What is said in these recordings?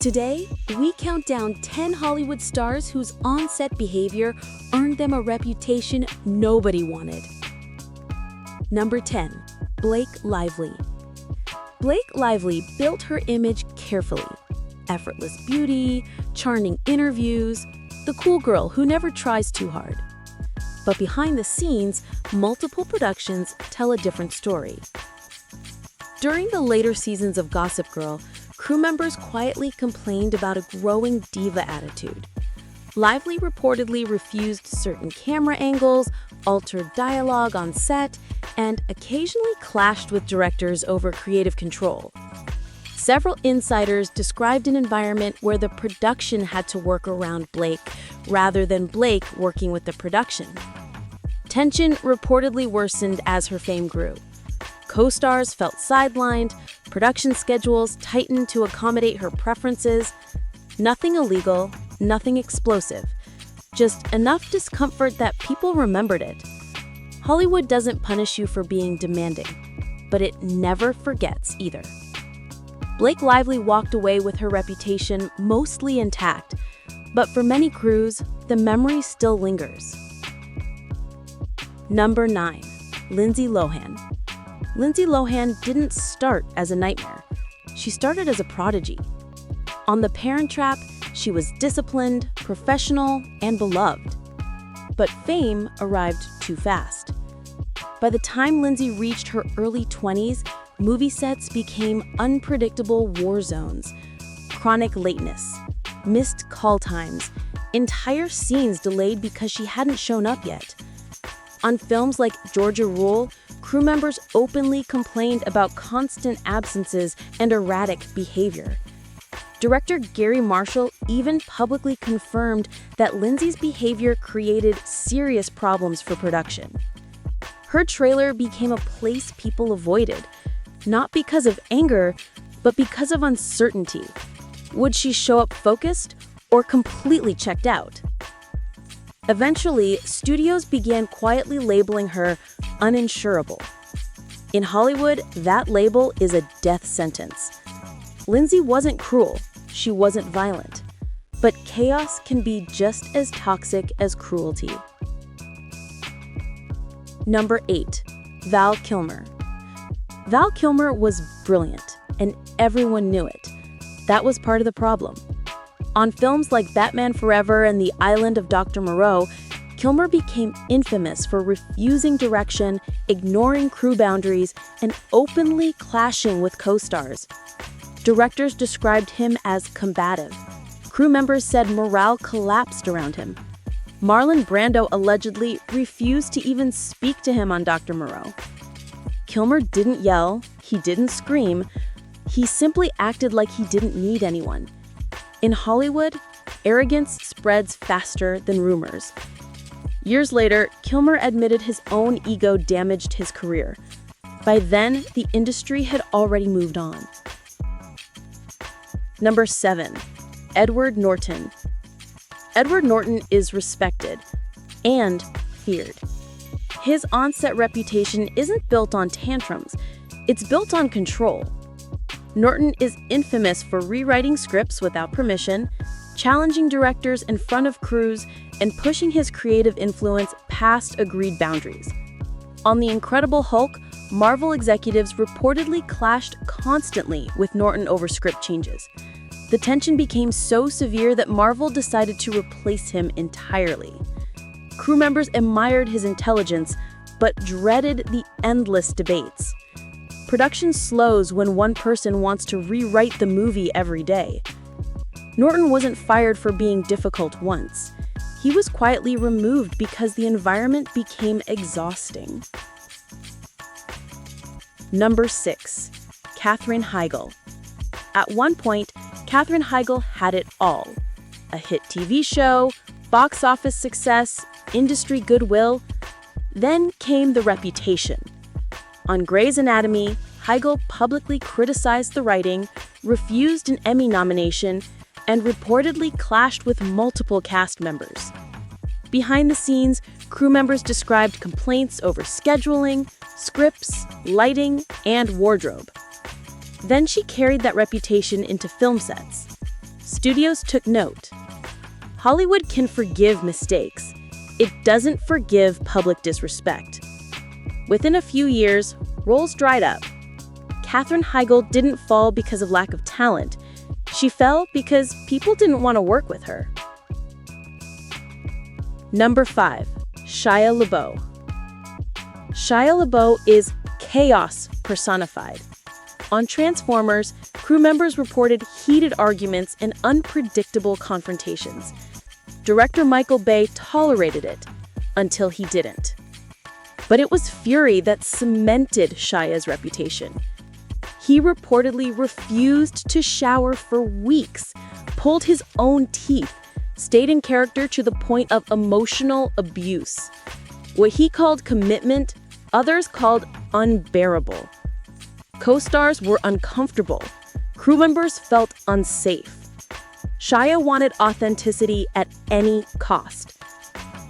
Today, we count down 10 Hollywood stars whose on-set behavior earned them a reputation nobody wanted. Number 10. Blake Lively. Blake Lively built her image carefully. Effortless beauty, charming interviews, the cool girl who never tries too hard. But behind the scenes, multiple productions tell a different story. During the later seasons of Gossip Girl, crew members quietly complained about a growing diva attitude. Lively reportedly refused certain camera angles, altered dialogue on set, and occasionally clashed with directors over creative control. Several insiders described an environment where the production had to work around Blake rather than Blake working with the production. Tension reportedly worsened as her fame grew. Co-stars felt sidelined, production schedules tightened to accommodate her preferences. Nothing illegal, nothing explosive, just enough discomfort that people remembered it. Hollywood doesn't punish you for being demanding, but it never forgets either. Blake Lively walked away with her reputation mostly intact, but for many crews, the memory still lingers. Number 9. Lindsay Lohan. Lindsay Lohan didn't start as a nightmare. She started as a prodigy. On The Parent Trap, she was disciplined, professional, and beloved. But fame arrived too fast. By the time Lindsay reached her early 20s, movie sets became unpredictable war zones. Chronic lateness, missed call times, entire scenes delayed because she hadn't shown up yet. On films like Georgia Rule, crew members openly complained about constant absences and erratic behavior. Director Gary Marshall even publicly confirmed that Lindsay's behavior created serious problems for production. Her trailer became a place people avoided, not because of anger, but because of uncertainty. Would she show up focused or completely checked out? Eventually, studios began quietly labeling her uninsurable. In Hollywood, that label is a death sentence. Lindsay wasn't cruel, she wasn't violent, but chaos can be just as toxic as cruelty. Number 8. Val Kilmer. Val Kilmer was brilliant, and everyone knew it. That was part of the problem. On films like Batman Forever and The Island of Dr. Moreau, Kilmer became infamous for refusing direction, ignoring crew boundaries, and openly clashing with co-stars. Directors described him as combative. Crew members said morale collapsed around him. Marlon Brando allegedly refused to even speak to him on Dr. Moreau. Kilmer didn't yell, he didn't scream, he simply acted like he didn't need anyone. In Hollywood, arrogance spreads faster than rumors. Years later, Kilmer admitted his own ego damaged his career. By then, the industry had already moved on. Number 7. Edward Norton. Edward Norton is respected and feared. His on-set reputation isn't built on tantrums, it's built on control. Norton is infamous for rewriting scripts without permission, challenging directors in front of crews, and pushing his creative influence past agreed boundaries. On The Incredible Hulk, Marvel executives reportedly clashed constantly with Norton over script changes. The tension became so severe that Marvel decided to replace him entirely. Crew members admired his intelligence, but dreaded the endless debates. Production slows when one person wants to rewrite the movie every day. Norton wasn't fired for being difficult once. He was quietly removed because the environment became exhausting. Number 6. Katherine Heigl. At one point, Katherine Heigl had it all. A hit TV show, box office success, industry goodwill. Then came the reputation. On Grey's Anatomy, Heigl publicly criticized the writing, refused an Emmy nomination, and reportedly clashed with multiple cast members. Behind the scenes, crew members described complaints over scheduling, scripts, lighting, and wardrobe. Then she carried that reputation into film sets. Studios took note. Hollywood can forgive mistakes. It doesn't forgive public disrespect. Within a few years, roles dried up. Katherine Heigl didn't fall because of lack of talent. She fell because people didn't want to work with her. Number 5. Shia LaBeouf. Shia LaBeouf is chaos personified. On Transformers, crew members reported heated arguments and unpredictable confrontations. Director Bay tolerated it until he didn't. But it was fury that cemented Shia's reputation. He reportedly refused to shower for weeks, pulled his own teeth, stayed in character to the point of emotional abuse. What he called commitment, others called unbearable. Co-stars were uncomfortable. Crew members felt unsafe. Shia wanted authenticity at any cost.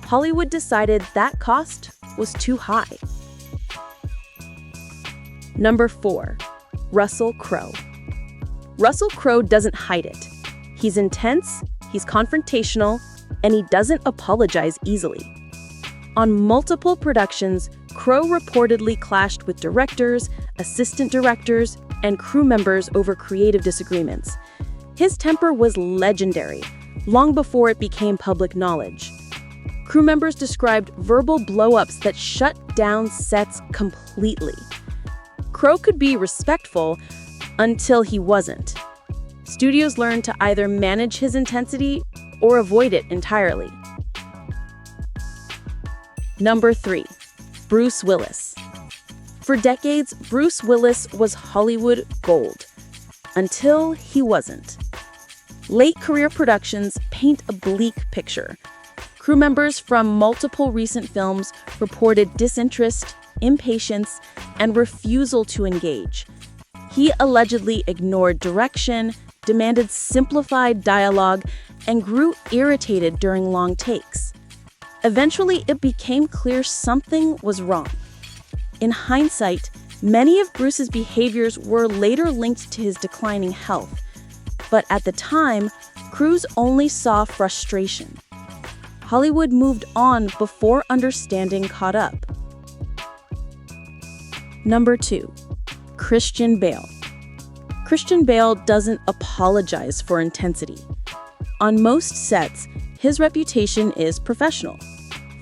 Hollywood decided that cost was too high. Number 4. Russell Crowe. Russell Crowe doesn't hide it. He's intense, he's confrontational, and he doesn't apologize easily. On multiple productions, Crowe reportedly clashed with directors, assistant directors, and crew members over creative disagreements. His temper was legendary, long before it became public knowledge. Crew members described verbal blow-ups that shut down sets completely. Crowe could be respectful until he wasn't. Studios learned to either manage his intensity or avoid it entirely. Number 3. Bruce Willis. For decades, Bruce Willis was Hollywood gold, until he wasn't. Late career productions paint a bleak picture. Crew members from multiple recent films reported disinterest, impatience, and refusal to engage. He allegedly ignored direction, demanded simplified dialogue, and grew irritated during long takes. Eventually, it became clear something was wrong. In hindsight, many of Bruce's behaviors were later linked to his declining health. But at the time, crews only saw frustration. Hollywood moved on before understanding caught up. Number 2. Christian Bale. Christian Bale doesn't apologize for intensity. On most sets, his reputation is professional,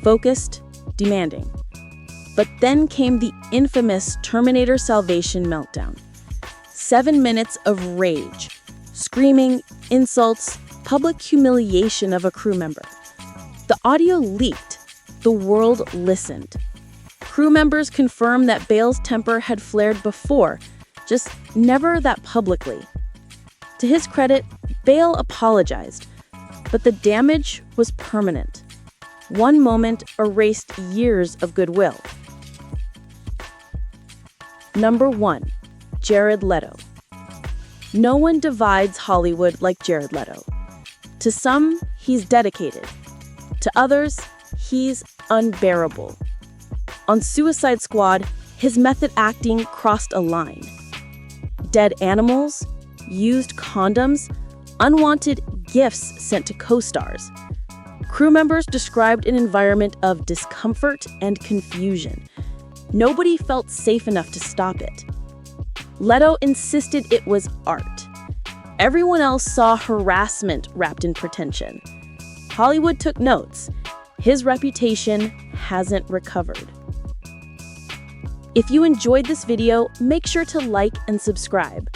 focused, demanding. But then came the infamous Terminator Salvation meltdown. 7 minutes of rage, screaming, insults, public humiliation of a crew member. The audio leaked. The world listened. Crew members confirmed that Bale's temper had flared before, just never that publicly. To his credit, Bale apologized, but the damage was permanent. One moment erased years of goodwill. Number 1. Jared Leto. No one divides Hollywood like Jared Leto. To some, he's dedicated. To others, he's unbearable. On Suicide Squad, his method acting crossed a line. Dead animals, used condoms, unwanted gifts sent to co-stars. Crew members described an environment of discomfort and confusion. Nobody felt safe enough to stop it. Leto insisted it was art. Everyone else saw harassment wrapped in pretension. Hollywood took notes. His reputation hasn't recovered. If you enjoyed this video, make sure to like and subscribe.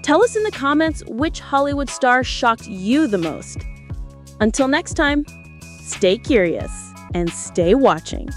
Tell us in the comments which Hollywood star shocked you the most. Until next time, stay curious and stay watching.